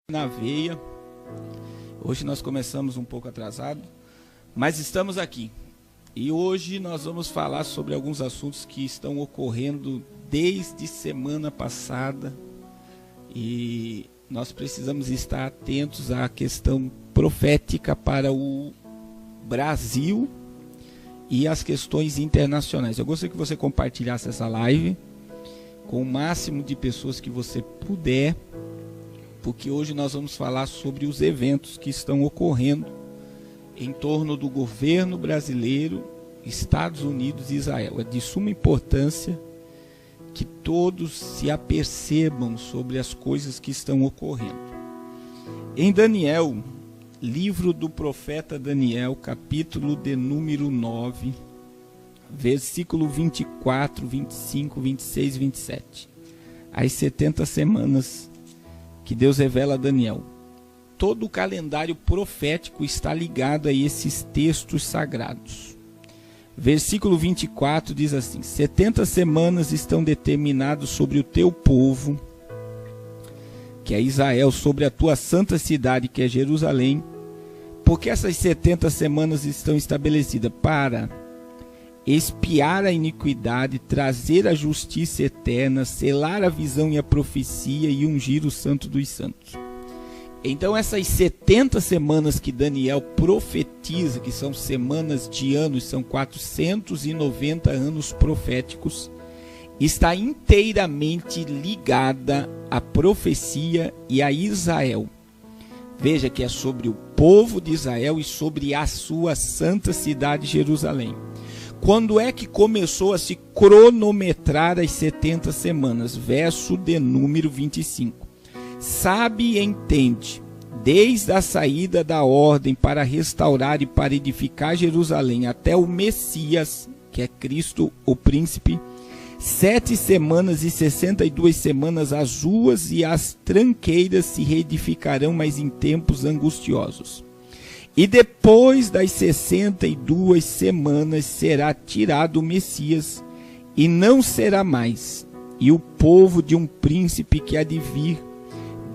Na veia. Hoje nós começamos um pouco atrasado, mas estamos aqui. E hoje nós vamos falar sobre alguns assuntos que estão ocorrendo desde semana passada. E nós precisamos estar atentos à questão profética para o Brasil e as questões internacionais. Eu gostaria que você compartilhasse essa live com o máximo de pessoas que você puder, porque hoje nós vamos falar sobre os eventos que estão ocorrendo em torno do governo brasileiro, Estados Unidos e Israel. É de suma importância que todos se apercebam sobre as coisas que estão ocorrendo. Em Daniel, livro do profeta Daniel, capítulo de número 9, versículo 24, 25, 26 e 27. As 70 semanas que Deus revela a Daniel. Todo o calendário profético está ligado a esses textos sagrados. Versículo 24 diz assim: 70 semanas estão determinadas sobre o teu povo, que é Israel, sobre a tua santa cidade, que é Jerusalém, porque essas 70 semanas estão estabelecidas para expiar a iniquidade, trazer a justiça eterna, selar a visão e a profecia e ungir o santo dos santos. Então essas 70 semanas que Daniel profetiza, que são semanas de anos, são 490 anos proféticos, está inteiramente ligada à profecia e a Israel. Veja que é sobre o povo de Israel e sobre a sua santa cidade Jerusalém. Quando é que começou a se cronometrar as 70 semanas? Verso de número 25. Sabe e entende, desde a saída da ordem para restaurar e para edificar Jerusalém até o Messias, que é Cristo, o príncipe, 7 semanas e 62 semanas as ruas e as tranqueiras se reedificarão, mas em tempos angustiosos. E depois das 62 semanas será tirado o Messias, e não será mais. E o povo de um príncipe que há de vir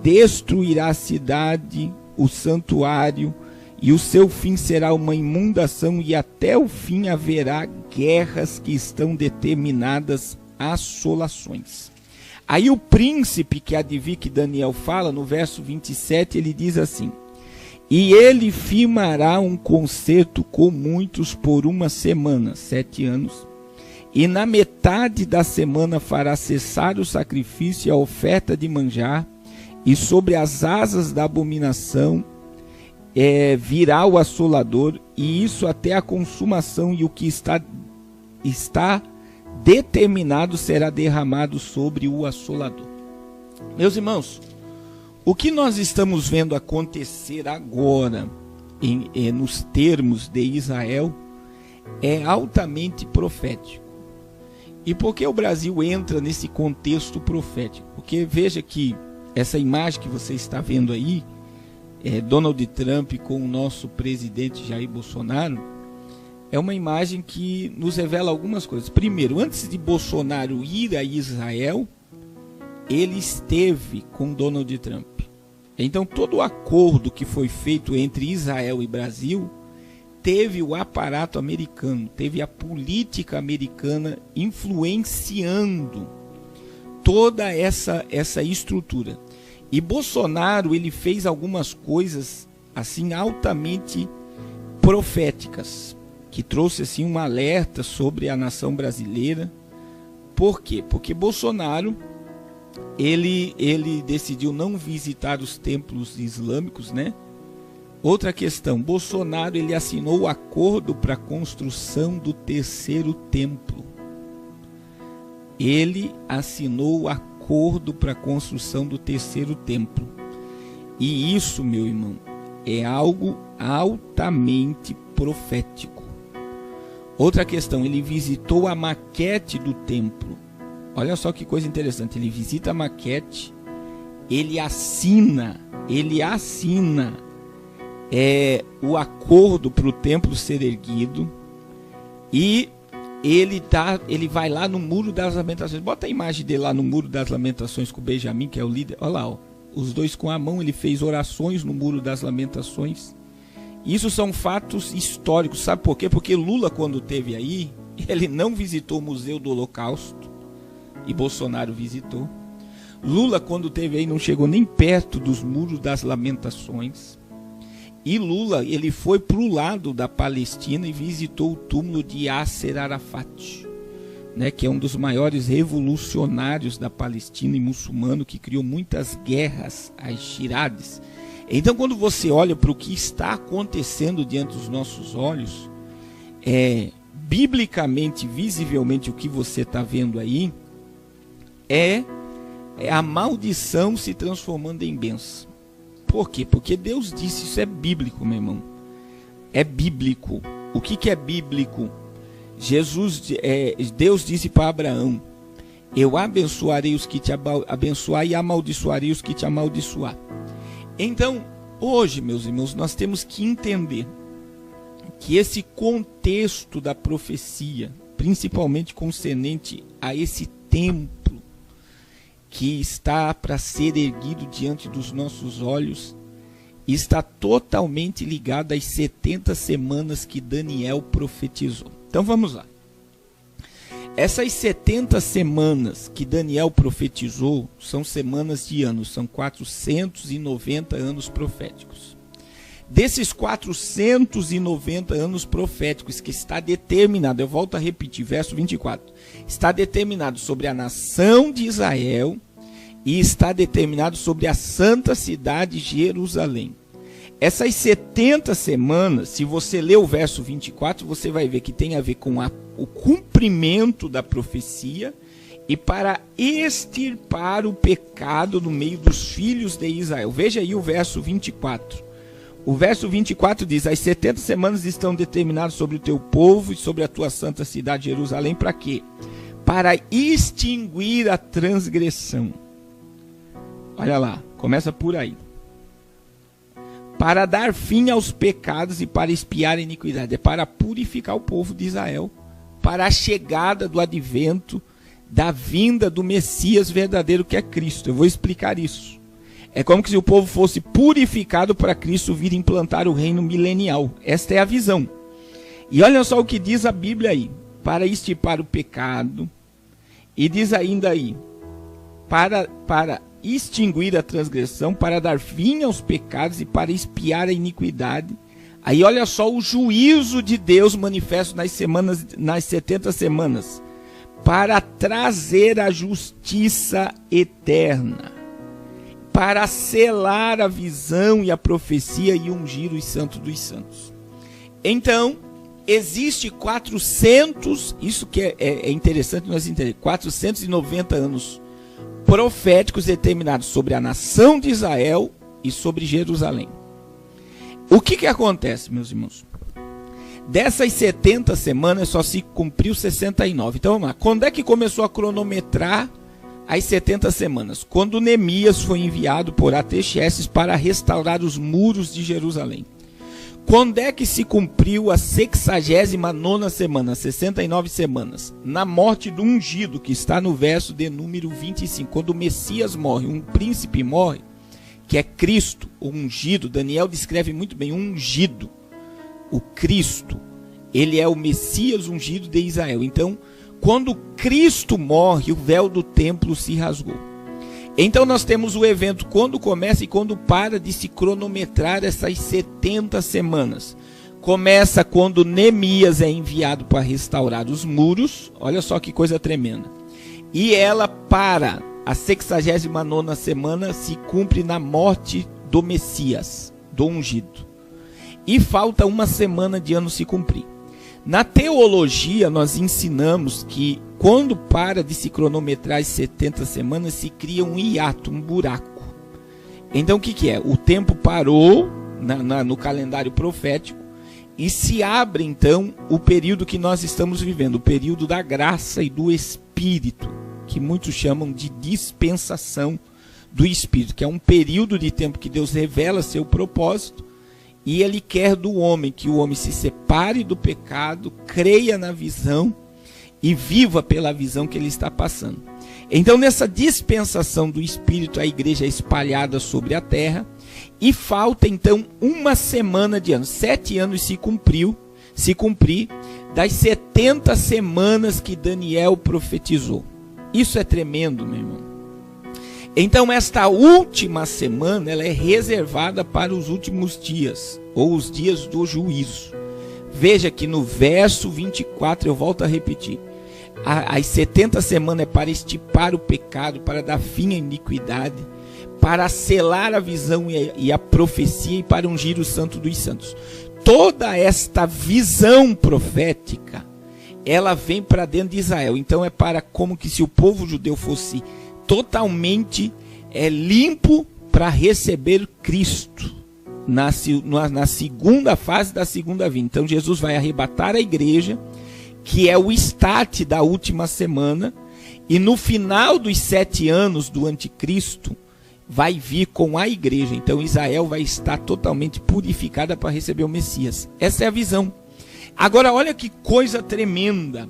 destruirá a cidade, o santuário, e o seu fim será uma imundação, e até o fim haverá guerras que estão determinadas, assolações. Aí o príncipe que há de vir, que Daniel fala, no verso 27, ele diz assim: e ele firmará um concerto com muitos por uma semana, 7 anos, e na metade da semana fará cessar o sacrifício e a oferta de manjar, e sobre as asas da abominação virá o assolador, e isso até a consumação, e o que está determinado será derramado sobre o assolador. Meus irmãos, o que nós estamos vendo acontecer agora, nos termos de Israel, é altamente profético. E por que o Brasil entra nesse contexto profético? Porque veja que essa imagem que você está vendo aí, Donald Trump com o nosso presidente Jair Bolsonaro, é uma imagem que nos revela algumas coisas. Primeiro, antes de Bolsonaro ir a Israel, ele esteve com Donald Trump. Então todo o acordo que foi feito entre Israel e Brasil teve o aparato americano, teve a política americana influenciando toda essa estrutura. E Bolsonaro, ele fez algumas coisas assim altamente proféticas, que trouxe assim um alerta sobre a nação brasileira. Por quê? Porque Bolsonaro ele decidiu não visitar os templos islâmicos, né? Outra questão, Bolsonaro ele assinou o acordo para a construção do terceiro templo. Ele assinou o acordo para a construção do terceiro templo. E isso, meu irmão, é algo altamente profético. Outra questão, ele visitou a maquete do templo. Olha só que coisa interessante, ele visita a maquete, ele assina o acordo para o templo ser erguido, e ele vai lá no Muro das Lamentações. Bota a imagem dele lá no Muro das Lamentações com o Benjamin, que é o líder. Olha lá, ó. os dois com a mão, ele fez orações no Muro das Lamentações. Isso são fatos históricos, sabe por quê? Porque Lula, quando esteve aí, ele não visitou o Museu do Holocausto, e Bolsonaro visitou. Lula, quando esteve aí, não chegou nem perto dos Muros das Lamentações. E Lula, ele foi para o lado da Palestina e visitou o túmulo de Yasser Arafat, né, que é um dos maiores revolucionários da Palestina e muçulmano, que criou muitas guerras às Shirades. Então, quando você olha para o que está acontecendo diante dos nossos olhos, biblicamente, visivelmente, o que você está vendo aí é a maldição se transformando em bênção. Por quê? Porque Deus disse, isso é bíblico, meu irmão. É bíblico. O que é bíblico? Deus disse para Abraão: eu abençoarei os que te abençoar e amaldiçoarei os que te amaldiçoar. Então, hoje, meus irmãos, nós temos que entender que esse contexto da profecia, principalmente concernente a esse templo que está para ser erguido diante dos nossos olhos, está totalmente ligado às 70 semanas que Daniel profetizou. Então vamos lá. Essas 70 semanas que Daniel profetizou são semanas de anos, são 490 anos proféticos. Desses 490 anos proféticos que está determinado, eu volto a repetir, verso 24, está determinado sobre a nação de Israel e está determinado sobre a santa cidade de Jerusalém. Essas 70 semanas, se você ler o verso 24, você vai ver que tem a ver com o cumprimento da profecia e para extirpar o pecado no meio dos filhos de Israel. Veja aí o verso 24. O verso 24 diz: as 70 semanas estão determinadas sobre o teu povo e sobre a tua santa cidade Jerusalém. Para quê? Para extinguir a transgressão. Olha lá, começa por aí. Para dar fim aos pecados e para expiar a iniquidade. É para purificar o povo de Israel, para a chegada do advento, da vinda do Messias verdadeiro, que é Cristo. Eu vou explicar isso. É como se o povo fosse purificado para Cristo vir implantar o reino milenial. Esta é a visão. E olha só o que diz a Bíblia aí. Para extirpar o pecado. E diz ainda aí. Para extinguir a transgressão, para dar fim aos pecados e para expiar a iniquidade. Aí olha só o juízo de Deus manifesto nas 70 semanas. Para trazer a justiça eterna. Para selar a visão e a profecia e ungir os santos dos santos. Então, existe 400, isso que é interessante nós entender, 490 anos proféticos determinados sobre a nação de Israel e sobre Jerusalém. O que acontece, meus irmãos? Dessas 70 semanas só se cumpriu 69. Então vamos lá, quando é que começou a cronometrar as 70 semanas? Quando Neemias foi enviado por Artaxerxes para restaurar os muros de Jerusalém. Quando é que se cumpriu a 69ª semana, 69 semanas? Na morte do ungido, que está no verso de número 25. Quando o Messias morre, um príncipe morre, que é Cristo, o ungido. Daniel descreve muito bem, ungido. O Cristo, ele é o Messias ungido de Israel. Então, quando Cristo morre, o véu do templo se rasgou. Então nós temos o evento quando começa e quando para de se cronometrar essas 70 semanas. Começa quando Neemias é enviado para restaurar os muros. Olha só que coisa tremenda. E ela para, a 69ª semana se cumpre na morte do Messias, do ungido. E falta uma semana de ano se cumprir. Na teologia, nós ensinamos que quando para de se cronometrar as 70 semanas, se cria um hiato, um buraco. Então, o que é? O tempo parou no calendário profético e se abre, então, o período que nós estamos vivendo, o período da graça e do Espírito, que muitos chamam de dispensação do Espírito, que é um período de tempo que Deus revela seu propósito. E ele quer do homem que o homem se separe do pecado, creia na visão e viva pela visão que ele está passando. Então, nessa dispensação do Espírito, a igreja é espalhada sobre a terra, e falta então uma semana de anos. 7 anos se cumprir das 70 semanas que Daniel profetizou. Isso é tremendo, meu irmão. Então, esta última semana, ela é reservada para os últimos dias, ou os dias do juízo. Veja que no verso 24, eu volto a repetir. As 70 semanas é para extirpar o pecado, para dar fim à iniquidade, para selar a visão e a profecia e para ungir o santo dos santos. Toda esta visão profética, ela vem para dentro de Israel. Então é para como que se o povo judeu fosse totalmente limpo para receber Cristo na segunda fase da segunda vinda. Então Jesus vai arrebatar a igreja, que é o start da última semana, e no final dos 7 anos do anticristo vai vir com a igreja. Então Israel vai estar totalmente purificada para receber o Messias. Essa é a visão. Agora olha que coisa tremenda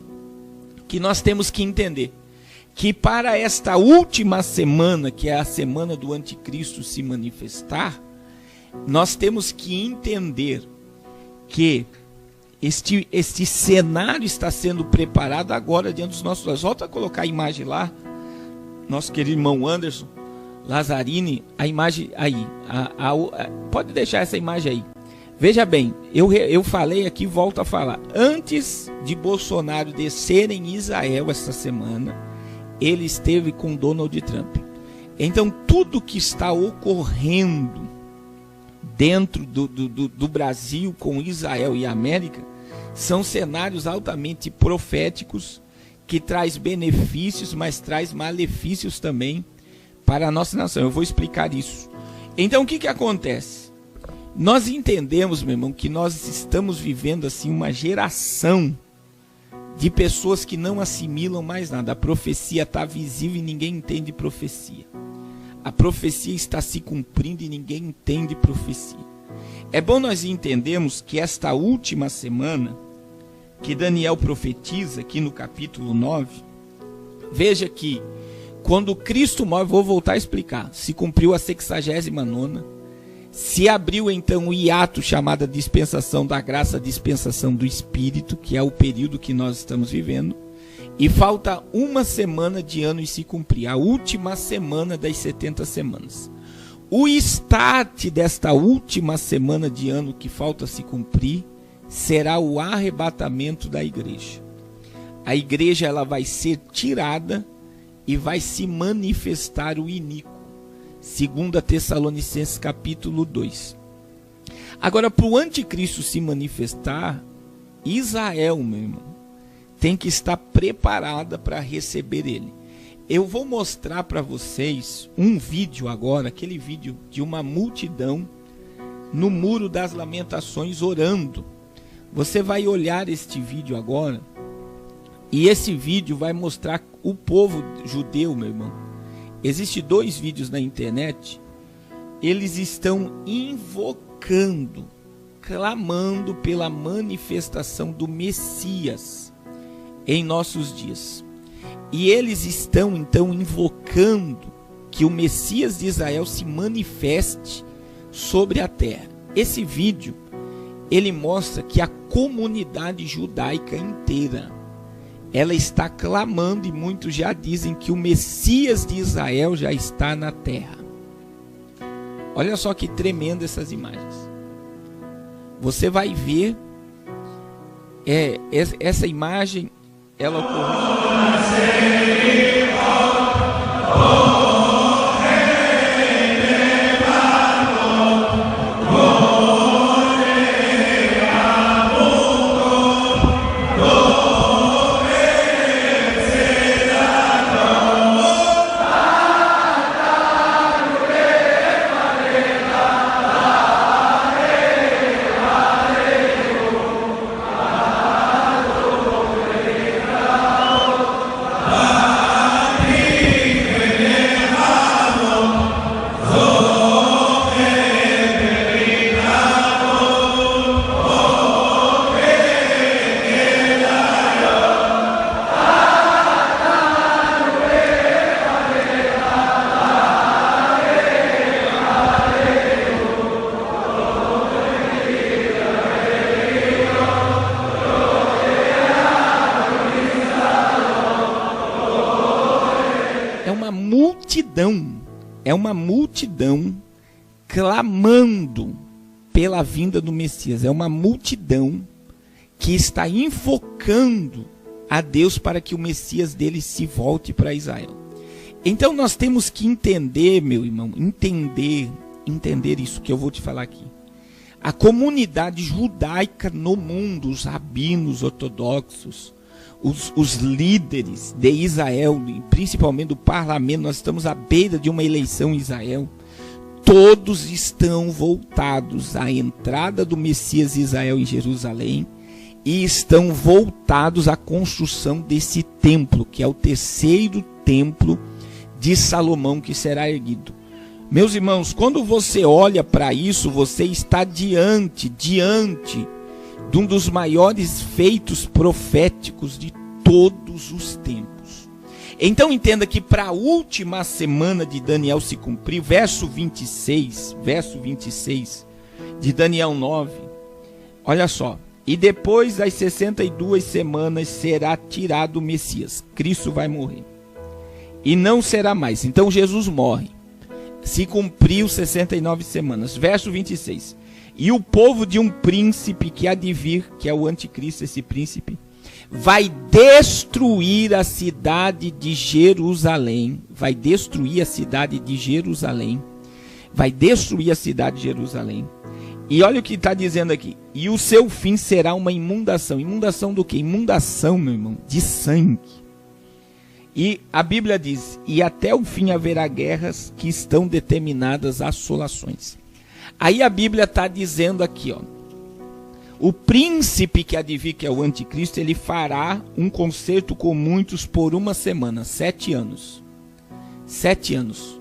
que nós temos que entender. Que para esta última semana, que é a semana do anticristo se manifestar, nós temos que entender que este cenário está sendo preparado agora diante dos nossos olhos. Volta a colocar a imagem lá, nosso querido irmão Anderson Lazzarini, a imagem aí, pode deixar essa imagem aí. Veja bem, eu falei aqui, volto a falar, antes de Bolsonaro descer em Israel essa semana, ele esteve com Donald Trump. Então tudo que está ocorrendo dentro do Brasil com Israel e América são cenários altamente proféticos que traz benefícios, mas traz malefícios também para a nossa nação. Eu vou explicar isso. Então o que acontece? Nós entendemos, meu irmão, que nós estamos vivendo assim uma geração de pessoas que não assimilam mais nada. A profecia está visível e ninguém entende profecia. A profecia está se cumprindo e ninguém entende profecia. É bom nós entendermos que esta última semana que Daniel profetiza aqui no capítulo 9, veja que quando Cristo morre, vou voltar a explicar, se cumpriu a 69ª, se abriu então o hiato chamado dispensação da graça, dispensação do Espírito, que é o período que nós estamos vivendo, e falta uma semana de ano e se cumprir, a última semana das 70 semanas. O start desta última semana de ano que falta se cumprir será o arrebatamento da igreja. A igreja ela vai ser tirada e vai se manifestar o iníquo. 2 Tessalonicenses capítulo 2. Agora, para o anticristo se manifestar, Israel, meu irmão, tem que estar preparada para receber ele. Eu vou mostrar para vocês um vídeo agora, aquele vídeo de uma multidão no Muro das Lamentações orando. Você vai olhar este vídeo agora, e esse vídeo vai mostrar o povo judeu, meu irmão. Existem 2 vídeos na internet, eles estão invocando, clamando pela manifestação do Messias em nossos dias. E eles estão então invocando que o Messias de Israel se manifeste sobre a terra. Esse vídeo, ele mostra que a comunidade judaica inteira, ela está clamando, e muitos já dizem que o Messias de Israel já está na terra. Olha só que tremendo essas imagens. Você vai ver essa imagem, ela ocorreu. é uma multidão clamando pela vinda do Messias. É uma multidão que está invocando a Deus para que o Messias dele se volte para Israel. Então nós temos que entender, meu irmão, entender isso que eu vou te falar aqui. A comunidade judaica no mundo, os rabinos ortodoxos, os líderes de Israel, principalmente do parlamento, nós estamos à beira de uma eleição em Israel, todos estão voltados à entrada do Messias de Israel em Jerusalém e estão voltados à construção desse templo, que é o terceiro templo de Salomão que será erguido. Meus irmãos, quando você olha para isso, você está diante de um dos maiores feitos proféticos de todos os tempos. Então entenda que para a última semana de Daniel se cumprir, verso 26 de Daniel 9, olha só. E depois das 62 semanas será tirado o Messias. Cristo vai morrer. E não será mais. Então Jesus morre. Se cumpriu 69 semanas. Verso 26. E o povo de um príncipe que há de vir, que é o anticristo, esse príncipe, vai destruir a cidade de Jerusalém. Vai destruir a cidade de Jerusalém. Vai destruir a cidade de Jerusalém. E olha o que está dizendo aqui. E o seu fim será uma imundação. Imundação do quê? Imundação, meu irmão, de sangue. E a Bíblia diz, e até o fim haverá guerras que estão determinadas assolações. Aí a Bíblia está dizendo aqui, ó, o príncipe que há de vir, que é o anticristo, ele fará um concerto com muitos por uma semana, 7 anos. 7 anos.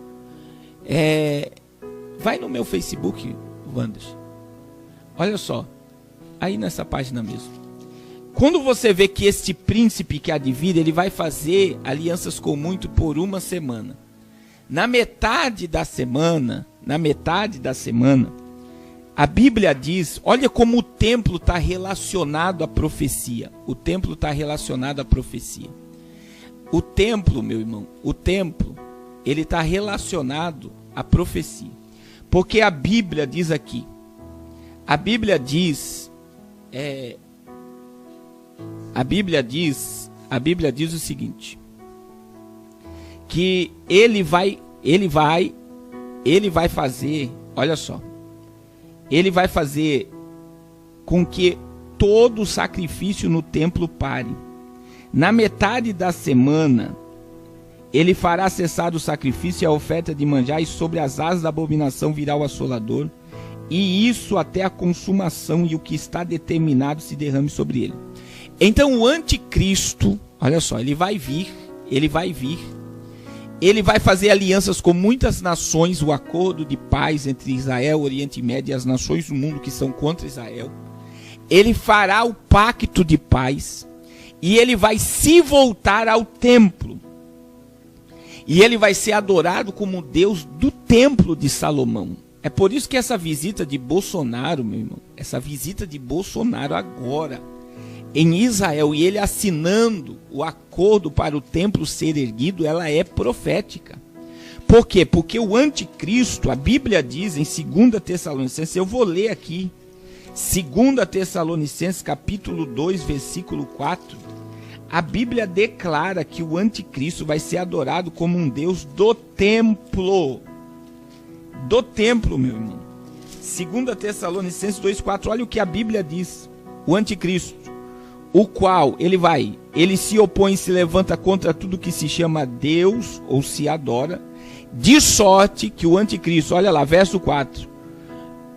Vai no meu Facebook, Wanderson. Olha só, aí nessa página mesmo. Quando você vê que este príncipe que há de vir, ele vai fazer alianças com muito por uma semana. Na metade da semana, a Bíblia diz, olha como o templo está relacionado à profecia. O templo está relacionado à profecia. O templo, meu irmão, ele está relacionado à profecia. Porque a Bíblia diz aqui, a Bíblia diz o seguinte, que ele vai fazer, olha só, ele vai fazer com que todo o sacrifício no templo pare. Na metade da semana, ele fará cessar o sacrifício e a oferta de manjar, e sobre as asas da abominação virá o assolador, e isso até a consumação, e o que está determinado se derrame sobre ele. Então o anticristo, olha só, ele vai vir, ele vai fazer alianças com muitas nações, o acordo de paz entre Israel, Oriente Médio e as nações do mundo que são contra Israel. Ele fará o pacto de paz e ele vai se voltar ao templo. E ele vai ser adorado como Deus do templo de Salomão. É por isso que essa visita de Bolsonaro, meu irmão, essa visita de Bolsonaro agora em Israel, e ele assinando o acordo para o templo ser erguido, ela é profética. Por quê? Porque o anticristo, a Bíblia diz em 2 Tessalonicenses, eu vou ler aqui, 2 Tessalonicenses capítulo 2, versículo 4, a Bíblia declara que o anticristo vai ser adorado como um Deus do templo. Do templo, meu irmão. 2 Tessalonicenses 2,4, olha o que a Bíblia diz. O anticristo, o qual ele se opõe e se levanta contra tudo que se chama Deus ou se adora, de sorte que o anticristo, olha lá, verso 4,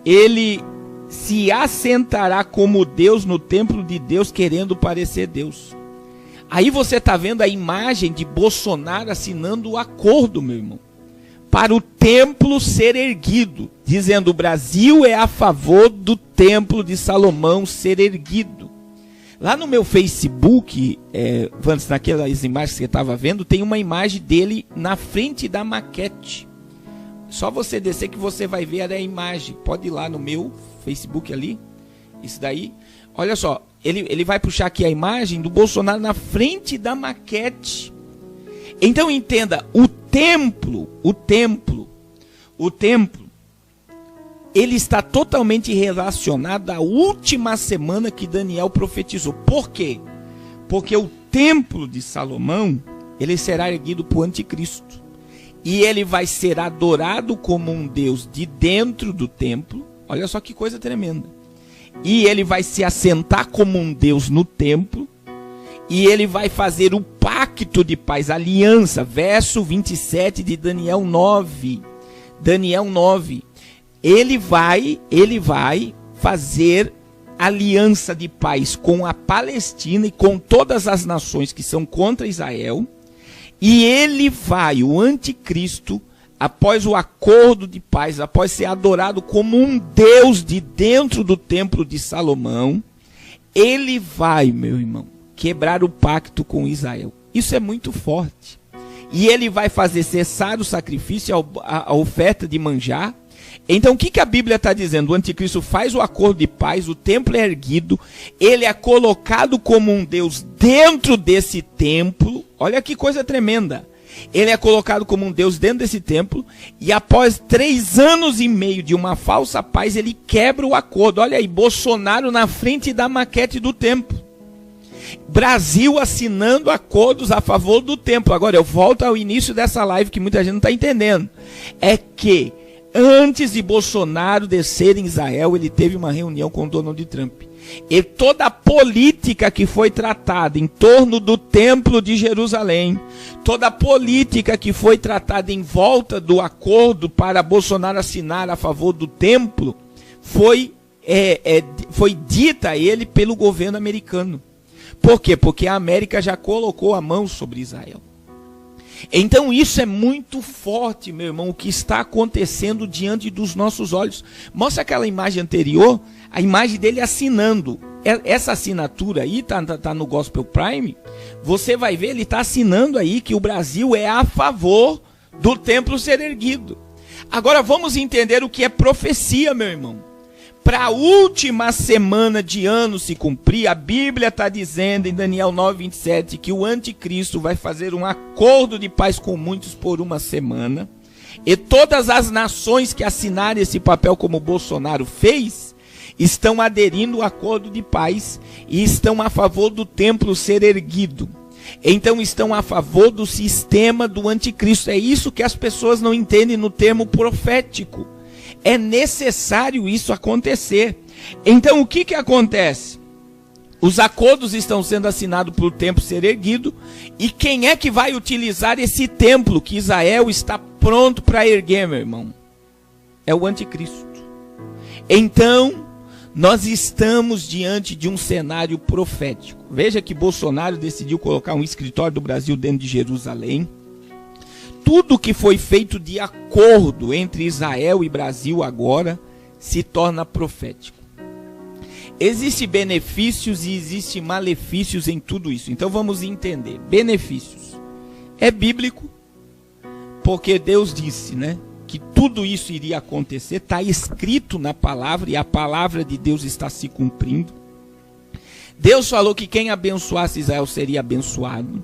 ele se assentará como Deus no templo de Deus, querendo parecer Deus. Aí você está vendo a imagem de Bolsonaro assinando o acordo, meu irmão, para o templo ser erguido, dizendo: o Brasil é a favor do templo de Salomão ser erguido. Lá no meu Facebook, naquelas imagens que você estava vendo, tem uma imagem dele na frente da maquete. Só você descer que você vai ver a imagem. Pode ir lá no meu Facebook ali, isso daí. Olha só, ele vai puxar aqui a imagem do Bolsonaro na frente da maquete. Então entenda, o templo o templo, ele está totalmente relacionado à última semana que Daniel profetizou. Por quê? Porque o templo de Salomão, ele será erguido por anticristo. E ele vai ser adorado como um Deus de dentro do templo. Olha só que coisa tremenda. E ele vai se assentar como um Deus no templo. E ele vai fazer o pacto de paz, aliança. Verso 27 de Daniel 9. Daniel 9. Ele vai fazer aliança de paz com a Palestina e com todas as nações que são contra Israel. E ele vai, o anticristo, após o acordo de paz, após ser adorado como um Deus de dentro do templo de Salomão, ele vai, meu irmão, quebrar o pacto com Israel. Isso é muito forte. E ele vai fazer cessar o sacrifício, a oferta de manjar. Então o que a Bíblia está dizendo? O anticristo faz o acordo de paz, o templo é erguido, ele é colocado como um Deus dentro desse templo. Olha que coisa tremenda. Ele é colocado como um Deus dentro desse templo, e após 3 anos e meio de uma falsa paz, ele quebra o acordo. Olha aí, Bolsonaro na frente da maquete do templo. Brasil assinando acordos a favor do templo. Agora eu volto ao início dessa live que muita gente não está entendendo. É que antes de Bolsonaro descer em Israel, ele teve uma reunião com Donald Trump. E toda a política que foi tratada em torno do templo de Jerusalém, toda a política que foi tratada em volta do acordo para Bolsonaro assinar a favor do templo, foi dita a ele pelo governo americano. Por quê? Porque a América já colocou a mão sobre Israel. Então isso é muito forte, meu irmão, o que está acontecendo diante dos nossos olhos. Mostra aquela imagem anterior, a imagem dele assinando. Essa assinatura aí, tá no Gospel Prime, você vai ver, ele está assinando aí que o Brasil é a favor do templo ser erguido. Agora vamos entender o que é profecia, meu irmão. Para a última semana de ano se cumprir, a Bíblia está dizendo em Daniel 9:27 que o anticristo vai fazer um acordo de paz com muitos por uma semana. E todas as nações que assinarem esse papel como Bolsonaro fez, estão aderindo ao acordo de paz e estão a favor do templo ser erguido. Então estão a favor do sistema do anticristo. É isso que as pessoas não entendem no termo profético. É necessário isso acontecer. Então o que acontece? Os acordos estão sendo assinados para o templo ser erguido. E quem é que vai utilizar esse templo que Israel está pronto para erguer, meu irmão? É o anticristo. Então, nós estamos diante de um cenário profético. Veja que Bolsonaro decidiu colocar um escritório do Brasil dentro de Jerusalém. Tudo que foi feito de acordo entre Israel e Brasil agora se torna profético. Existem benefícios e existem malefícios em tudo isso. Então vamos entender. Benefícios. É bíblico, porque Deus disse, né, que tudo isso iria acontecer. Está escrito na palavra e a palavra de Deus está se cumprindo. Deus falou que quem abençoasse Israel seria abençoado.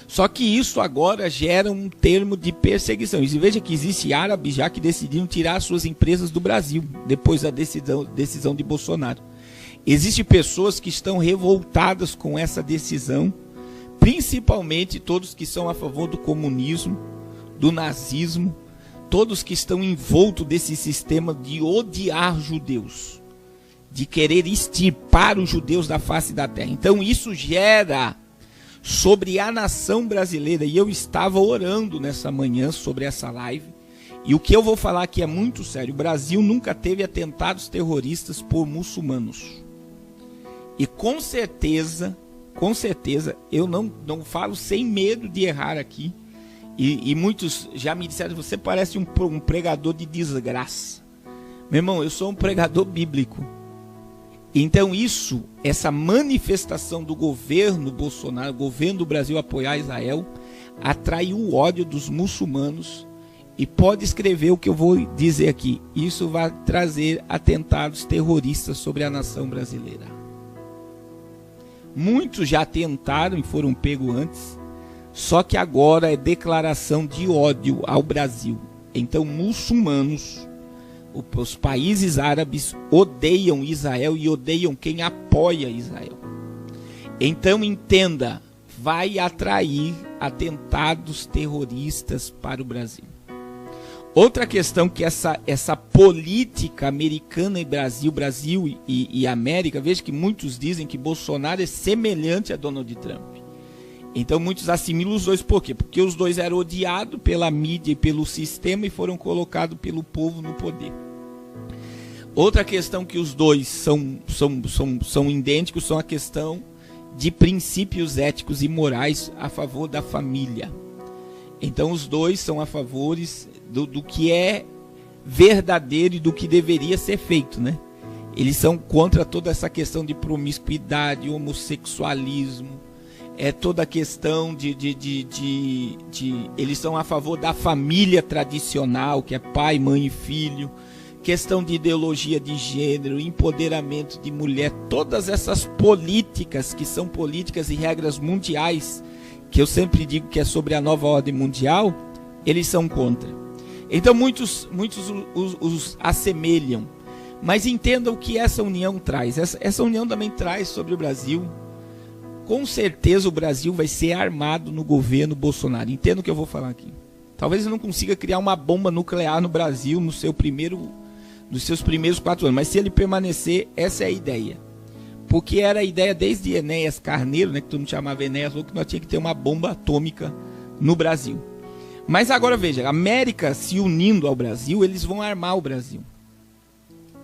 Só que isso agora gera um termo de perseguição. E veja que existe árabes já que decidiram tirar suas empresas do Brasil, depois da decisão de Bolsonaro. Existem pessoas que estão revoltadas com essa decisão, principalmente todos que são a favor do comunismo, do nazismo, todos que estão envoltos desse sistema de odiar judeus, de querer extirpar os judeus da face da terra. Então isso gera sobre a nação brasileira, e eu estava orando nessa manhã sobre essa live, e o que eu vou falar aqui é muito sério. O Brasil nunca teve atentados terroristas por muçulmanos, e com certeza, eu não falo sem medo de errar aqui, e muitos já me disseram, você parece um pregador de desgraça. Meu irmão, eu sou um pregador bíblico. Então essa manifestação do governo Bolsonaro, governo do Brasil apoiar Israel, atraiu o ódio dos muçulmanos. E pode escrever o que eu vou dizer aqui. Isso vai trazer atentados terroristas sobre a nação brasileira. Muitos já tentaram e foram pegos antes. Só que agora é declaração de ódio ao Brasil. Então, muçulmanos, os países árabes odeiam Israel e odeiam quem apoia Israel. Então, entenda, vai atrair atentados terroristas para o Brasil. Outra questão que essa política americana e Brasil e América, veja que muitos dizem que Bolsonaro é semelhante a Donald Trump. Então muitos assimilam os dois, por quê? Porque os dois eram odiados pela mídia e pelo sistema e foram colocados pelo povo no poder. Outra questão que os dois são idênticos são a questão de princípios éticos e morais a favor da família. Então os dois são a favores do que é verdadeiro e do que deveria ser feito, né? Eles são contra toda essa questão de promiscuidade, homossexualismo, toda a questão eles são a favor da família tradicional, que é pai, mãe e filho, questão de ideologia de gênero, empoderamento de mulher, todas essas políticas que são políticas e regras mundiais, que eu sempre digo que é sobre a nova ordem mundial, eles são contra. Então muitos os assemelham, mas entendam o que essa união traz. Essa união também traz sobre o Brasil. Com certeza o Brasil vai ser armado no governo Bolsonaro. Entenda o que eu vou falar aqui. Talvez ele não consiga criar uma bomba nuclear no Brasil nos seus primeiros 4 anos, mas se ele permanecer, essa é a ideia. Porque era a ideia desde Enéas Carneiro, né, que todo mundo chamava Enéas Louco, que nós tínhamos que ter uma bomba atômica no Brasil. Mas agora veja, a América se unindo ao Brasil, eles vão armar o Brasil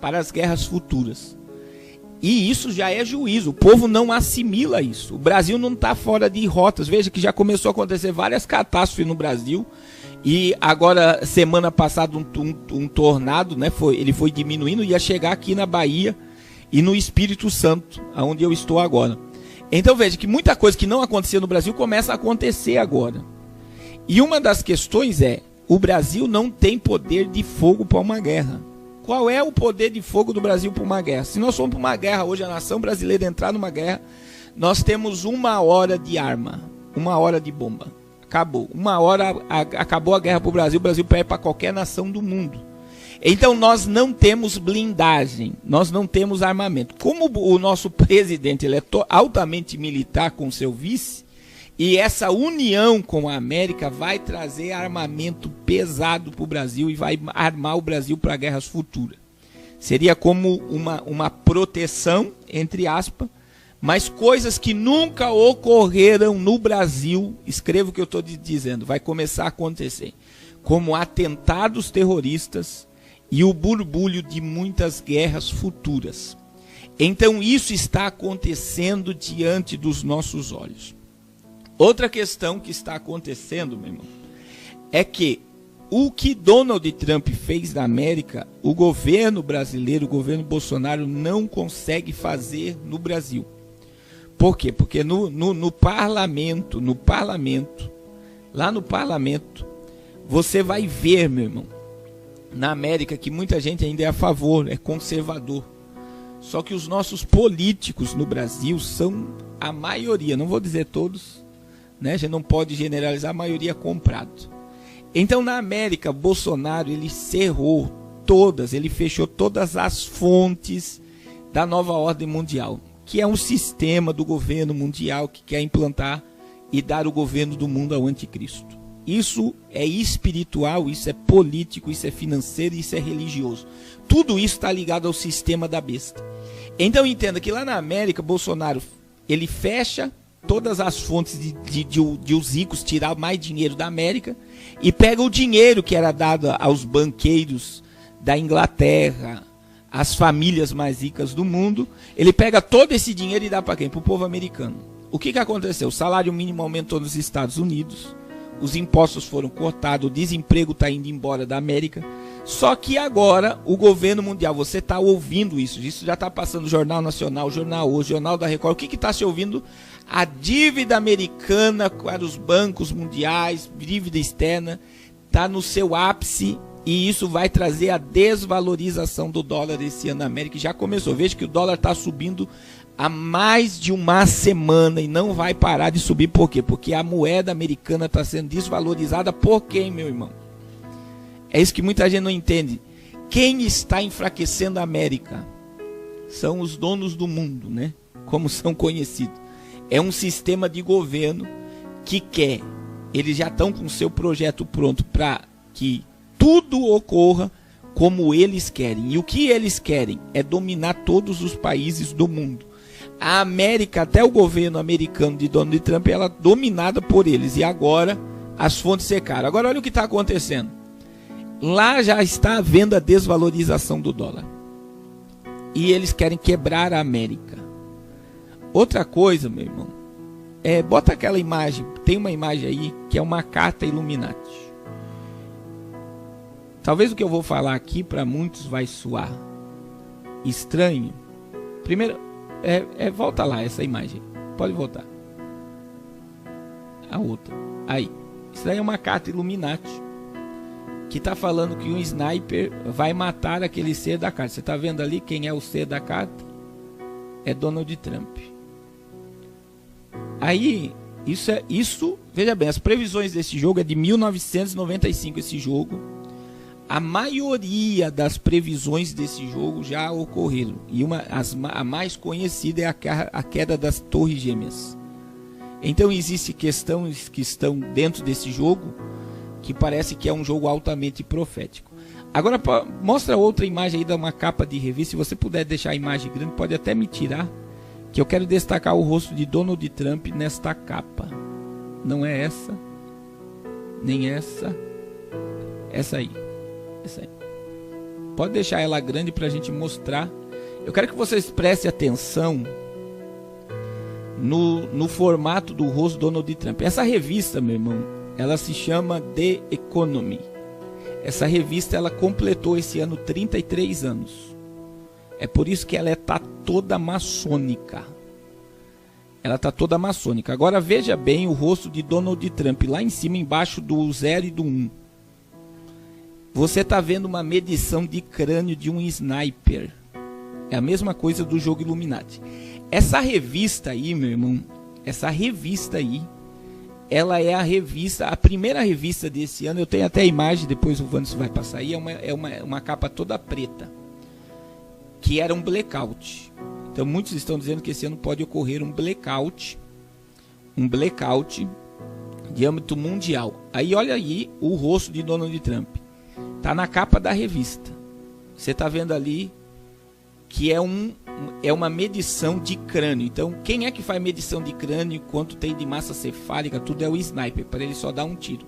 para as guerras futuras. E isso já é juízo, o povo não assimila isso. O Brasil não está fora de rotas. Veja que já começou a acontecer várias catástrofes no Brasil. E agora, semana passada, um tornado, né, ele foi diminuindo, ia chegar aqui na Bahia e no Espírito Santo, onde eu estou agora. Então veja que muita coisa que não acontecia no Brasil começa a acontecer agora. E uma das questões o Brasil não tem poder de fogo para uma guerra. Qual é o poder de fogo do Brasil para uma guerra? Se nós formos para uma guerra hoje, a nação brasileira entrar numa guerra, nós temos 1 hora de arma, 1 hora de bomba. Acabou. 1 hora, acabou a guerra para o Brasil perde para qualquer nação do mundo. Então nós não temos blindagem, nós não temos armamento. Como o nosso presidente ele é altamente militar com seu vice, e essa união com a América vai trazer armamento pesado para o Brasil e vai armar o Brasil para guerras futuras. Seria como uma proteção, entre aspas, mas coisas que nunca ocorreram no Brasil, escreva o que eu estou dizendo, vai começar a acontecer. Como atentados terroristas e o borbulho de muitas guerras futuras. Então isso está acontecendo diante dos nossos olhos. Outra questão que está acontecendo, meu irmão, é que o que Donald Trump fez na América, o governo brasileiro, o governo Bolsonaro não consegue fazer no Brasil. Por quê? Porque no parlamento, lá no parlamento, você vai ver, meu irmão, na América que muita gente ainda é a favor, é conservador. Só que os nossos políticos no Brasil são a maioria, não vou dizer todos, né? A gente não pode generalizar, a maioria comprado. Então na América, Bolsonaro ele ele fechou todas as fontes da nova ordem mundial, que é um sistema do governo mundial que quer implantar e dar o governo do mundo ao anticristo. Isso é espiritual, isso é político, isso é financeiro, isso é religioso. Tudo isso está ligado ao sistema da besta. Então entenda que lá na América, Bolsonaro ele fecha todas as fontes de os ricos tirar mais dinheiro da América e pega o dinheiro que era dado aos banqueiros da Inglaterra, às famílias mais ricas do mundo, ele pega todo esse dinheiro e dá para quem? Para o povo americano. O que aconteceu? O salário mínimo aumentou nos Estados Unidos, os impostos foram cortados, o desemprego está indo embora da América. Só que agora o governo mundial, você está ouvindo isso já está passando no Jornal Nacional, Jornal Hoje, Jornal da Record. O que está se ouvindo? A dívida americana para os bancos mundiais, dívida externa, está no seu ápice e isso vai trazer a desvalorização do dólar esse ano na América. Já começou, veja que o dólar está subindo há mais de uma semana e não vai parar de subir. Por quê? Porque a moeda americana está sendo desvalorizada por quem, meu irmão? É isso que muita gente não entende. Quem está enfraquecendo a América? São os donos do mundo, né? Como são conhecidos. É um sistema de governo que quer. Eles já estão com o seu projeto pronto para que tudo ocorra como eles querem. E o que eles querem é dominar todos os países do mundo. A América, até o governo americano de Donald Trump, ela é dominada por eles. E agora as fontes secaram. Agora olha o que está acontecendo. Lá já está havendo a desvalorização do dólar. E eles querem quebrar a América. Outra coisa, meu irmão, bota aquela imagem. Tem uma imagem aí que é uma carta Illuminati. Talvez o que eu vou falar aqui para muitos vai soar estranho. Primeiro, volta lá essa imagem. Pode voltar. A outra. Aí. Isso daí é uma carta Illuminati que está falando que um sniper vai matar aquele ser da carta. Você está vendo ali quem é o ser da carta? É Donald Trump. Aí, isso, veja bem, as previsões desse jogo é de 1995 esse jogo. A maioria das previsões desse jogo já ocorreram. E a mais conhecida é a queda das Torres Gêmeas. Então existem questões que estão dentro desse jogo que parece que é um jogo altamente profético. Agora mostra outra imagem aí de uma capa de revista. Se você puder deixar a imagem grande, pode até me tirar, que eu quero destacar o rosto de Donald Trump nesta capa. Não é essa, nem essa, essa aí. Essa aí. Pode deixar ela grande para a gente mostrar. Eu quero que vocês prestem atenção no formato do rosto do Donald Trump. Essa revista, meu irmão, ela se chama The Economy. Essa revista ela completou esse ano 33 anos. É por isso que ela está toda maçônica. Ela está toda maçônica. Agora veja bem o rosto de Donald Trump lá em cima, embaixo do 0 e do 1. Você está vendo uma medição de crânio de um sniper. É a mesma coisa do jogo Illuminati. Essa revista aí, meu irmão, essa revista aí, ela é a primeira revista desse ano. Eu tenho até a imagem, depois o Vanderson vai passar aí. É uma capa toda preta, que era um blackout. Então muitos estão dizendo que esse ano pode ocorrer um blackout de âmbito mundial. Aí olha aí o rosto de Donald Trump. Tá na capa da revista. Você está vendo ali que é uma medição de crânio. Então, quem é que faz medição de crânio, quanto tem de massa cefálica, tudo é o sniper, para ele só dar um tiro.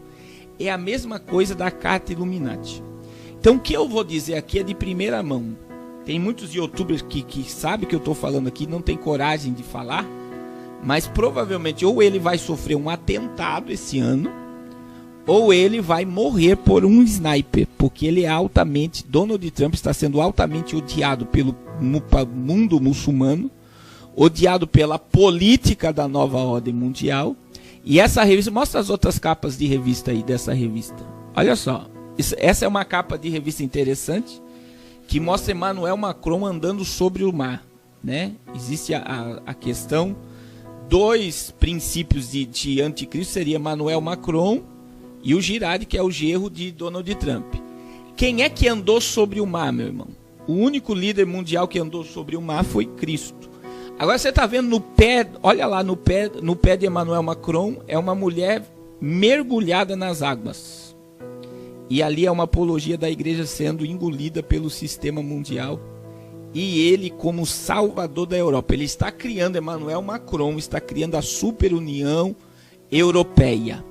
É a mesma coisa da carta Illuminati. Então, o que eu vou dizer aqui é de primeira mão. Tem muitos youtubers que sabem que eu estou falando aqui, não tem coragem de falar, mas provavelmente ou ele vai sofrer um atentado esse ano, ou ele vai morrer por um sniper, porque ele é Donald Trump está sendo altamente odiado pelo mundo muçulmano, odiado pela política da nova ordem mundial. E essa revista, mostra as outras capas de revista aí dessa revista. Olha só, essa é uma capa de revista interessante, que mostra Emmanuel Macron andando sobre o mar, né? Existe a questão, dois princípios de anticristo, seria Emmanuel Macron e o Girardi, que é o genro de Donald Trump. Quem é que andou sobre o mar, meu irmão? O único líder mundial que andou sobre o mar foi Cristo. Agora você está vendo no pé, olha lá no pé de Emmanuel Macron, é uma mulher mergulhada nas águas. E ali é uma apologia da igreja sendo engolida pelo sistema mundial. E ele, como salvador da Europa, ele está criando, Emmanuel Macron está criando a Super União Europeia.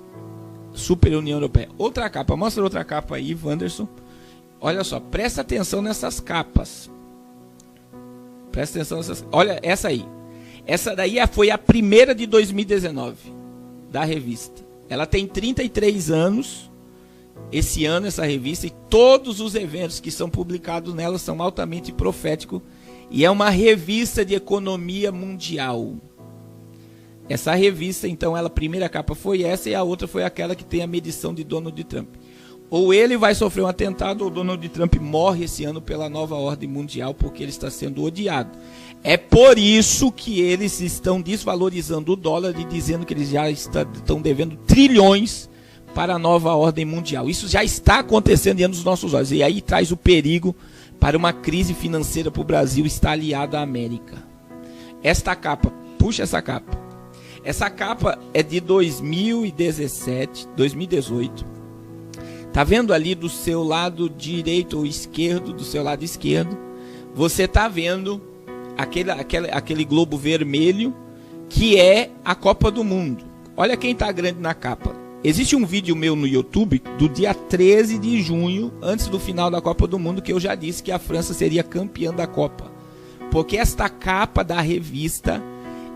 Super União Europeia. Outra capa, mostra outra capa aí, Wanderson. Olha só, presta atenção nessas capas. Presta atenção nessas. Olha essa aí. Essa daí foi a primeira de 2019 da revista. Ela tem 33 anos. Esse ano essa revista, e todos os eventos que são publicados nela são altamente proféticos. E é uma revista de economia mundial. Essa revista, então, a primeira capa foi essa e a outra foi aquela que tem a medição de Donald Trump. Ou ele vai sofrer um atentado ou Donald Trump morre esse ano pela nova ordem mundial porque ele está sendo odiado. É por isso que eles estão desvalorizando o dólar e dizendo que eles já estão devendo trilhões para a nova ordem mundial. Isso já está acontecendo diante dos nossos olhos. E aí traz o perigo para uma crise financeira para o Brasil estar aliado à América. Esta capa, puxa essa capa. Essa capa é de 2017, 2018. Tá vendo ali do seu lado direito ou esquerdo, do seu lado esquerdo, você tá vendo aquele globo vermelho que é a Copa do Mundo. Olha quem tá grande na capa. Existe um vídeo meu no YouTube do dia 13 de junho, antes do final da Copa do Mundo, que eu já disse que a França seria campeã da Copa. Porque esta capa da revista,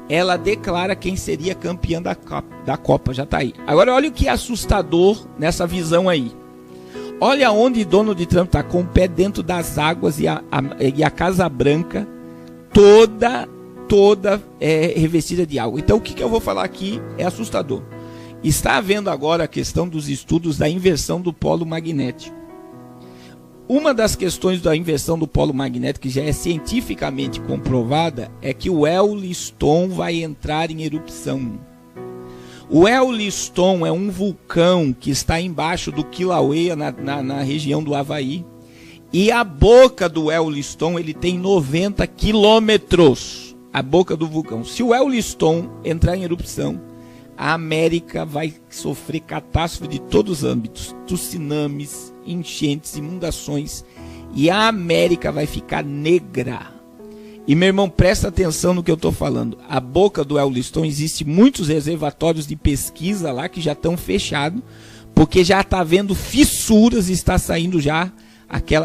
ela declara quem seria campeã da Copa. Já tá aí. Agora olha o que é assustador nessa visão aí. Olha onde Donald Trump está, com o pé dentro das águas e a Casa Branca toda revestida de água. Então o que eu vou falar aqui é assustador. Está havendo agora a questão dos estudos da inversão do polo magnético. Uma das questões da inversão do polo magnético, que já é cientificamente comprovada, é que o Yellowstone vai entrar em erupção. O Yellowstone é um vulcão que está embaixo do Kilauea, na região do Havaí. E a boca do Yellowstone, ele tem 90 quilômetros. A boca do vulcão. Se o Yellowstone entrar em erupção, a América vai sofrer catástrofe de todos os âmbitos. Tsunamis, enchentes, inundações. E a América vai ficar negra. E meu irmão, presta atenção no que eu estou falando. A boca do Yellowstone, existe muitos reservatórios de pesquisa lá que já estão fechados, porque já está havendo fissuras e está saindo já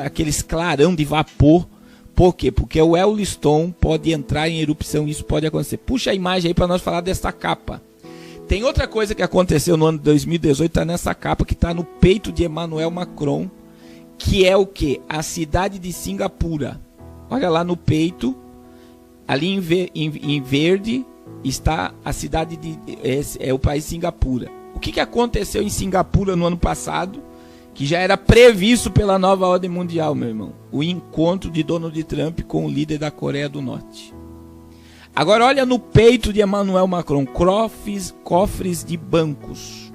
aqueles clarão de vapor. Por quê? Porque o Yellowstone pode entrar em erupção e isso pode acontecer. Puxa a imagem aí para nós falar dessa capa. Tem outra coisa que aconteceu no ano de 2018, está nessa capa que está no peito de Emmanuel Macron, que é o quê? A cidade de Singapura. Olha lá no peito. Ali em verde está a cidade é o país Singapura. O que aconteceu em Singapura no ano passado, que já era previsto pela nova ordem mundial, meu irmão? O encontro de Donald Trump com o líder da Coreia do Norte. Agora olha no peito de Emmanuel Macron, cofres de bancos.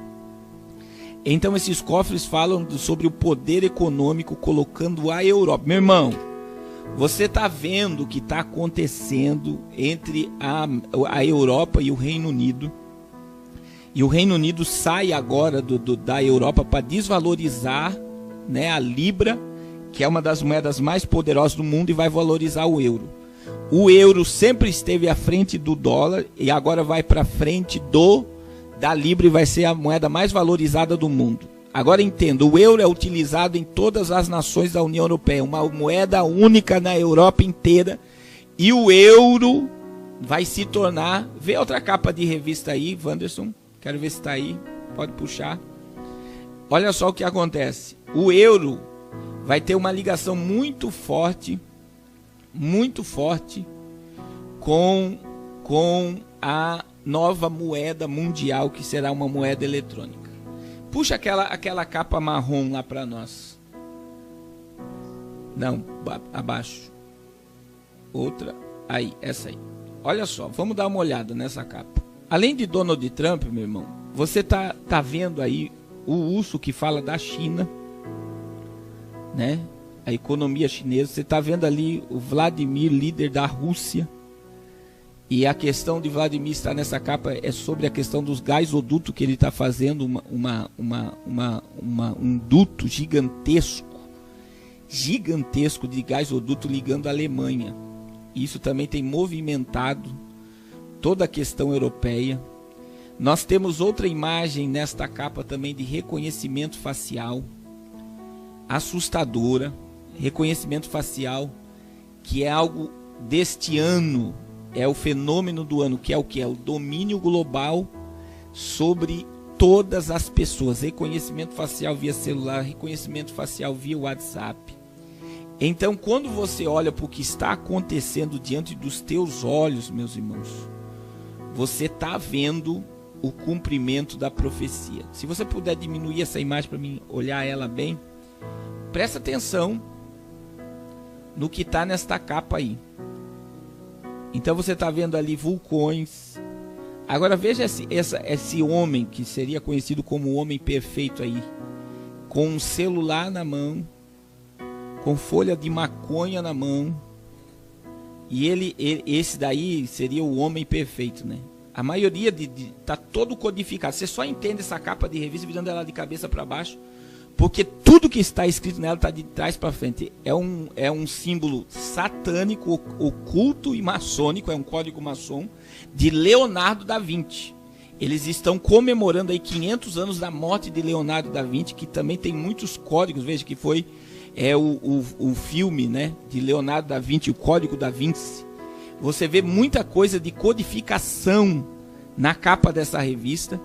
Então esses cofres falam sobre o poder econômico colocando a Europa. Meu irmão, você está vendo o que está acontecendo entre a Europa e o Reino Unido. E o Reino Unido sai agora da Europa para desvalorizar, né, a Libra, que é uma das moedas mais poderosas do mundo, e vai valorizar o euro. O euro sempre esteve à frente do dólar e agora vai para frente da Libra e vai ser a moeda mais valorizada do mundo. Agora entenda, o euro é utilizado em todas as nações da União Europeia, uma moeda única na Europa inteira, e o euro vai se tornar... Vê outra capa de revista aí, Wanderson, quero ver se está aí, pode puxar. Olha só o que acontece, o euro vai ter uma ligação muito forte com a nova moeda mundial, que será uma moeda eletrônica. Puxa aquela capa marrom lá para nós. Não, abaixo. Outra. Aí, essa aí. Olha só, vamos dar uma olhada nessa capa. Além de Donald Trump, meu irmão, você tá vendo aí o urso que fala da China, né? A economia chinesa. Você tá vendo ali o Vladimir, líder da Rússia. E a questão de Vladimir estar nessa capa é sobre a questão dos gasodutos que ele está fazendo, um duto gigantesco de gasoduto ligando a Alemanha. Isso também tem movimentado toda a questão europeia. Nós temos outra imagem nesta capa também de reconhecimento facial, assustadora, reconhecimento facial, que é algo deste ano. É o fenômeno do ano, que é o que? É o domínio global sobre todas as pessoas. Reconhecimento facial via celular, reconhecimento facial via WhatsApp. Então, quando você olha para o que está acontecendo diante dos teus olhos, meus irmãos, você está vendo o cumprimento da profecia. Se você puder diminuir essa imagem para mim olhar ela bem, presta atenção no que está nesta capa aí. Então você está vendo ali vulcões, Agora veja esse homem que seria conhecido como o homem perfeito aí, com um celular na mão, com folha de maconha na mão, e esse daí seria o homem perfeito, né? A maioria tá todo codificado. Você só entende essa capa de revista virando ela de cabeça para baixo, porque tudo que está escrito nela está de trás para frente. É um símbolo satânico, oculto e maçônico, é um código maçom de Leonardo da Vinci. Eles estão comemorando aí 500 anos da morte de Leonardo da Vinci, que também tem muitos códigos. Veja que foi o filme, né, de Leonardo da Vinci, o Código da Vinci. Você vê muita coisa de codificação na capa dessa revista.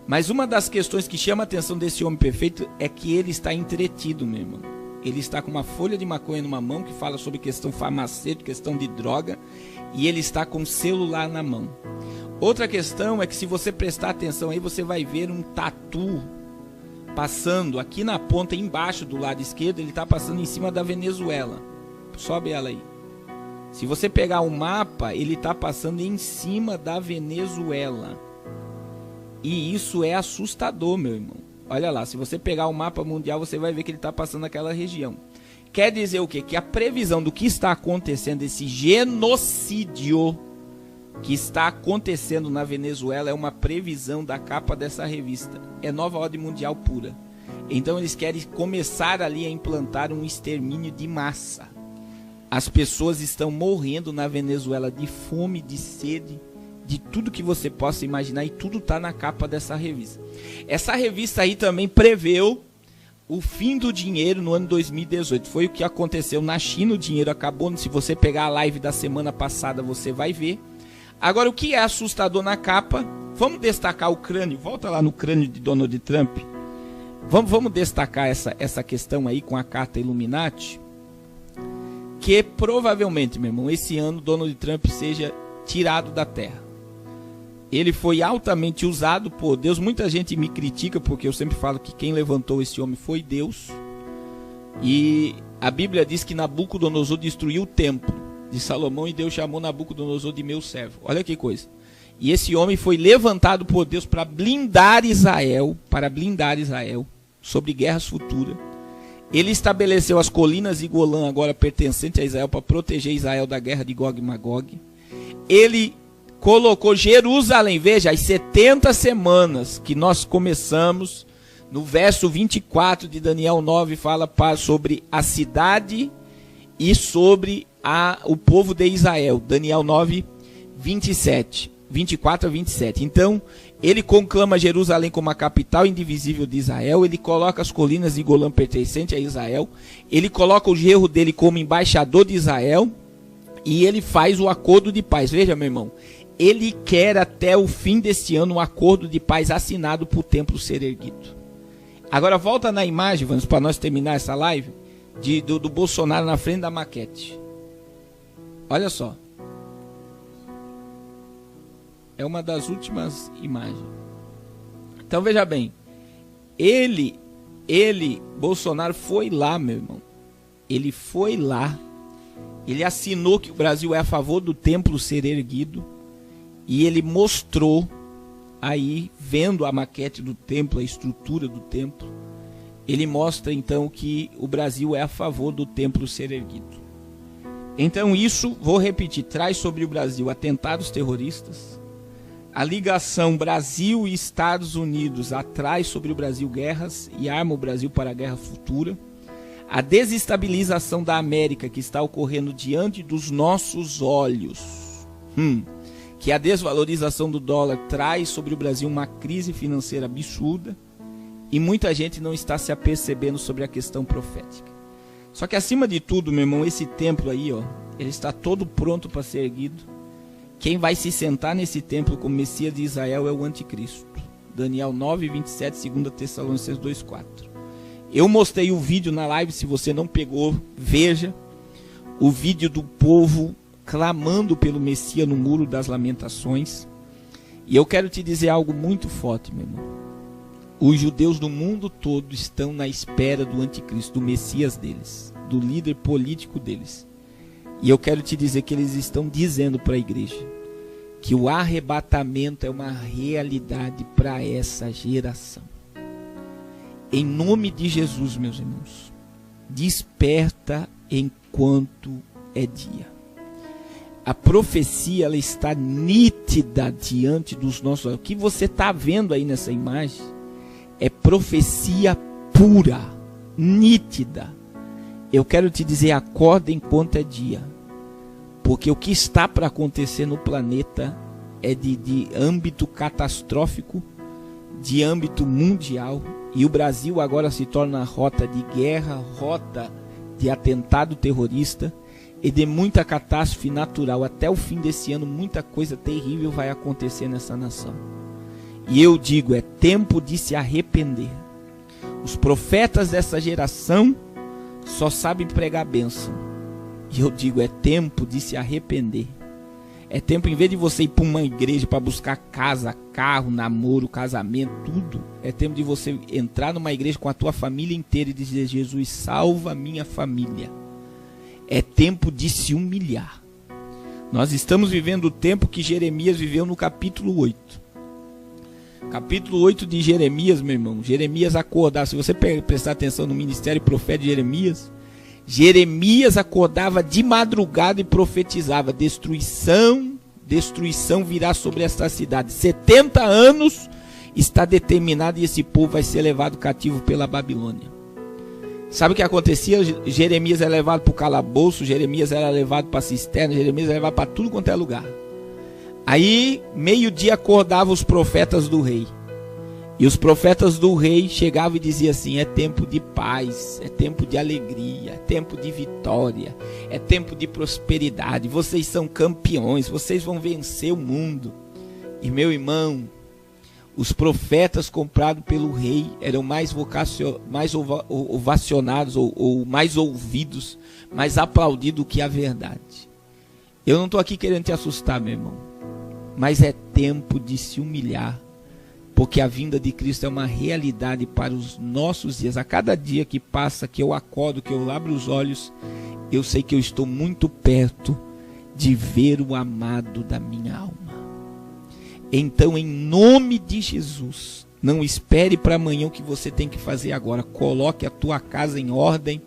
Mas uma das questões que chama a atenção desse homem perfeito é que ele está entretido, meu irmão. Ele está com uma folha de maconha numa mão que fala sobre questão farmacêutica, questão de droga, e ele está com o celular na mão. Outra questão é que, se você prestar atenção aí, você vai ver um tatu passando aqui na ponta embaixo do lado esquerdo. Ele está passando em cima da Venezuela. Sobe ela aí. Se você pegar o mapa, ele está passando em cima da Venezuela. E isso é assustador, meu irmão. Olha lá, se você pegar o mapa mundial, você vai ver que ele está passando naquela região. Quer dizer o quê? Que a previsão do que está acontecendo, esse genocídio que está acontecendo na Venezuela, é uma previsão da capa dessa revista. É nova ordem mundial pura. Então eles querem começar ali a implantar um extermínio de massa. As pessoas estão morrendo na Venezuela de fome, de sede, de tudo que você possa imaginar, e tudo está na capa dessa revista. Essa revista aí também preveu o fim do dinheiro no ano 2018. Foi o que aconteceu na China. O dinheiro acabou. Se você pegar a live da semana passada, você vai ver. Agora, o que é assustador na capa? Vamos destacar o crânio. Volta lá no crânio de Donald Trump. Vamos destacar essa questão aí com a carta Illuminati. Que provavelmente, meu irmão, esse ano Donald Trump seja tirado da terra. Ele foi altamente usado por Deus. Muita gente me critica porque eu sempre falo que quem levantou esse homem foi Deus. E a Bíblia diz que Nabucodonosor destruiu o templo de Salomão, e Deus chamou Nabucodonosor de meu servo. Olha que coisa. E esse homem foi levantado por Deus para blindar Israel, sobre guerras futuras. Ele estabeleceu as colinas de Golã, agora pertencentes a Israel, para proteger Israel da guerra de Gog e Magog. Ele colocou Jerusalém, veja, as 70 semanas que nós começamos, no verso 24 de Daniel 9, fala sobre a cidade e sobre o povo de Israel. Daniel 9, 24 a 27. Então, ele conclama Jerusalém como a capital indivisível de Israel. Ele coloca as colinas de Golã pertencentes a Israel. Ele coloca o genro dele como embaixador de Israel. E ele faz o acordo de paz. Veja, meu irmão, ele quer até o fim deste ano um acordo de paz assinado para o templo ser erguido. Agora volta na imagem, vamos, para nós terminar essa live, do Bolsonaro na frente da maquete. Olha só. É uma das últimas imagens. Então veja bem, Bolsonaro foi lá, meu irmão. Ele foi lá. Ele assinou que o Brasil é a favor do templo ser erguido. E ele mostrou aí, vendo a maquete do templo, a estrutura do templo, ele mostra então que o Brasil é a favor do templo ser erguido. Então isso, vou repetir, traz sobre o Brasil atentados terroristas, a ligação Brasil e Estados Unidos atrai sobre o Brasil guerras e arma o Brasil para a guerra futura, a desestabilização da América que está ocorrendo diante dos nossos olhos, que a desvalorização do dólar traz sobre o Brasil uma crise financeira absurda, e muita gente não está se apercebendo sobre a questão profética. Só que acima de tudo, meu irmão, esse templo aí, ó, ele está todo pronto para ser erguido. Quem vai se sentar nesse templo como Messias de Israel é o anticristo. Daniel 9, 27, 2 Tessalonicenses 2, 4. Eu mostrei o vídeo na live, se você não pegou, veja o vídeo do povo clamando pelo Messias no Muro das Lamentações. E eu quero te dizer algo muito forte, meu irmão. Os judeus do mundo todo estão na espera do anticristo, do Messias deles, do líder político deles. E eu quero te dizer que eles estão dizendo para a igreja que o arrebatamento é uma realidade para essa geração. Em nome de Jesus, meus irmãos, desperta enquanto é dia. A profecia, ela está nítida diante dos nossos olhos. O que você está vendo aí nessa imagem é profecia pura, nítida. Eu quero te dizer, acorda enquanto é dia. Porque o que está para acontecer no planeta é de âmbito catastrófico, de âmbito mundial. E o Brasil agora se torna rota de guerra, rota de atentado terrorista e de muita catástrofe natural. Até o fim desse ano, muita coisa terrível vai acontecer nessa nação. E eu digo, é tempo de se arrepender. Os profetas dessa geração só sabem pregar bênção. E eu digo, é tempo de se arrepender. É tempo, em vez de você ir para uma igreja para buscar casa, carro, namoro, casamento, tudo. É tempo de você entrar numa igreja com a tua família inteira e dizer, Jesus, salva a minha família. É tempo de se humilhar. Nós estamos vivendo o tempo que Jeremias viveu no capítulo 8. Capítulo 8 de Jeremias, meu irmão. Jeremias acordava. Se você prestar atenção no ministério profético de Jeremias, Jeremias acordava de madrugada e profetizava: destruição, destruição virá sobre esta cidade. 70 anos está determinado e esse povo vai ser levado cativo pela Babilônia. Sabe o que acontecia? Jeremias era levado para o calabouço, Jeremias era levado para a cisterna, Jeremias era levado para tudo quanto é lugar. Aí, meio-dia, acordavam os profetas do rei. E os profetas do rei chegavam e diziam assim: é tempo de paz, é tempo de alegria, é tempo de vitória, é tempo de prosperidade. Vocês são campeões, vocês vão vencer o mundo. E meu irmão, os profetas comprados pelo rei eram mais ovacionados ou mais ouvidos, mais aplaudidos que a verdade. Eu não estou aqui querendo te assustar, meu irmão, mas é tempo de se humilhar, porque a vinda de Cristo é uma realidade para os nossos dias. A cada dia que passa, que eu acordo, que eu abro os olhos, eu sei que eu estou muito perto de ver o amado da minha alma. Então, em nome de Jesus, não espere para amanhã o que você tem que fazer agora. Coloque a tua casa em ordem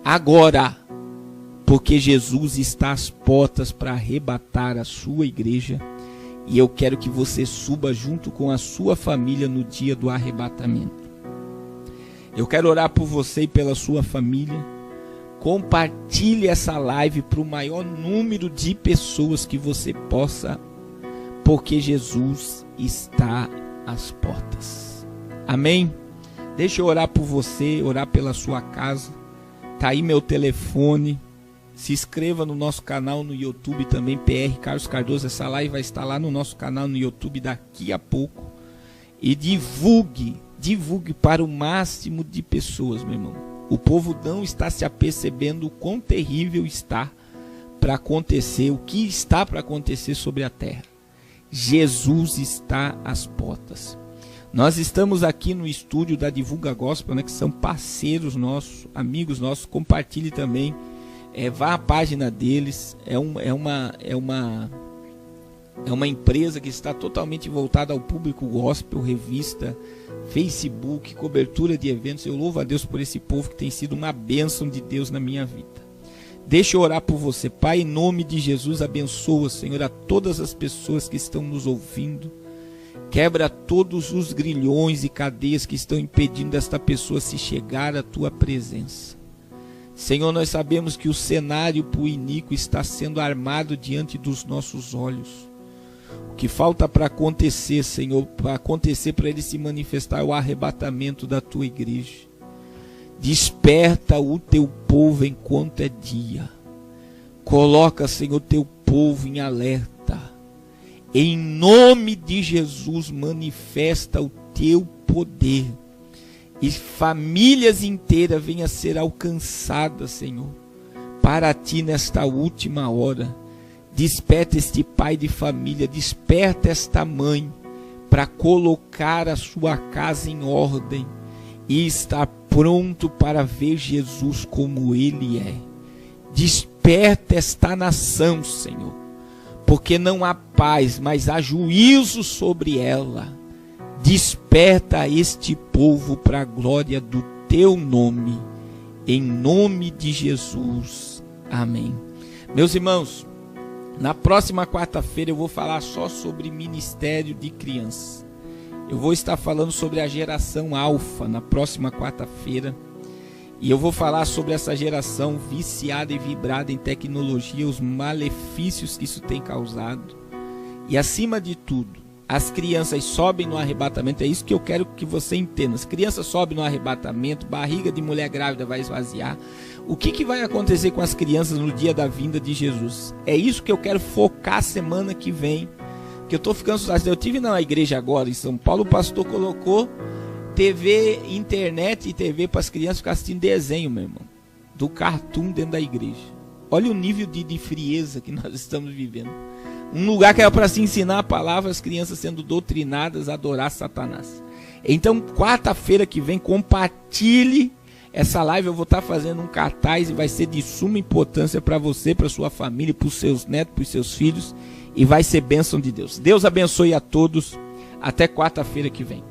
agora, porque Jesus está às portas para arrebatar a sua igreja. E eu quero que você suba junto com a sua família no dia do arrebatamento. Eu quero orar por você e pela sua família. Compartilhe essa live para o maior número de pessoas que você possa, porque Jesus está às portas. Amém? Deixa eu orar por você, orar pela sua casa. Está aí meu telefone. Se inscreva no nosso canal no YouTube também, PR Carlos Cardoso. Essa live vai estar lá no nosso canal no YouTube daqui a pouco. E divulgue para o máximo de pessoas, meu irmão. O povo não está se apercebendo o quão terrível está para acontecer, o que está para acontecer sobre a terra. Jesus está às portas. Nós estamos aqui no estúdio da Divulga Gospel, né, que são parceiros nossos, amigos nossos. Compartilhe também. Vá à página deles. É uma empresa que está totalmente voltada ao público gospel, revista, Facebook, cobertura de eventos. Eu louvo a Deus por esse povo que tem sido uma bênção de Deus na minha vida. Deixa eu orar por você. Pai, em nome de Jesus, abençoa, Senhor, a todas as pessoas que estão nos ouvindo. Quebra todos os grilhões e cadeias que estão impedindo esta pessoa se chegar à tua presença. Senhor, nós sabemos que o cenário para o iníquo está sendo armado diante dos nossos olhos. O que falta para acontecer, Senhor, para ele se manifestar, é o arrebatamento da tua igreja. Desperta o teu povo enquanto é dia. Coloca, Senhor, teu povo em alerta. Em nome de Jesus, manifesta o teu poder. E famílias inteiras venham a ser alcançadas, Senhor, para ti nesta última hora. Desperta este pai de família, desperta esta mãe para colocar a sua casa em ordem e estar pronto para ver Jesus como ele é. Desperta esta nação, Senhor, porque não há paz, mas há juízo sobre ela. Desperta este povo para a glória do teu nome, em nome de Jesus. Amém. Meus irmãos, na próxima quarta-feira eu vou falar só sobre ministério de crianças. Eu vou estar falando sobre a geração alfa na próxima quarta-feira. E eu vou falar sobre essa geração viciada e vibrada em tecnologia, os malefícios que isso tem causado. E acima de tudo, as crianças sobem no arrebatamento. É isso que eu quero que você entenda. As crianças sobem no arrebatamento, barriga de mulher grávida vai esvaziar. O que vai acontecer com as crianças no dia da vinda de Jesus? É isso que eu quero focar semana que vem. Que eu estou ficando assustado. Eu estive na igreja agora em São Paulo, o pastor colocou TV, internet e TV para as crianças ficarem assistindo desenho, meu irmão, do cartoon dentro da igreja. Olha o nível de frieza que nós estamos vivendo. Um lugar que era para se ensinar a palavra, as crianças sendo doutrinadas a adorar Satanás. Então, quarta-feira que vem, compartilhe essa live. Eu vou estar fazendo um cartaz e vai ser de suma importância para você, para sua família, para os seus netos, para os seus filhos. E vai ser bênção de Deus. Deus abençoe a todos. Até quarta-feira que vem.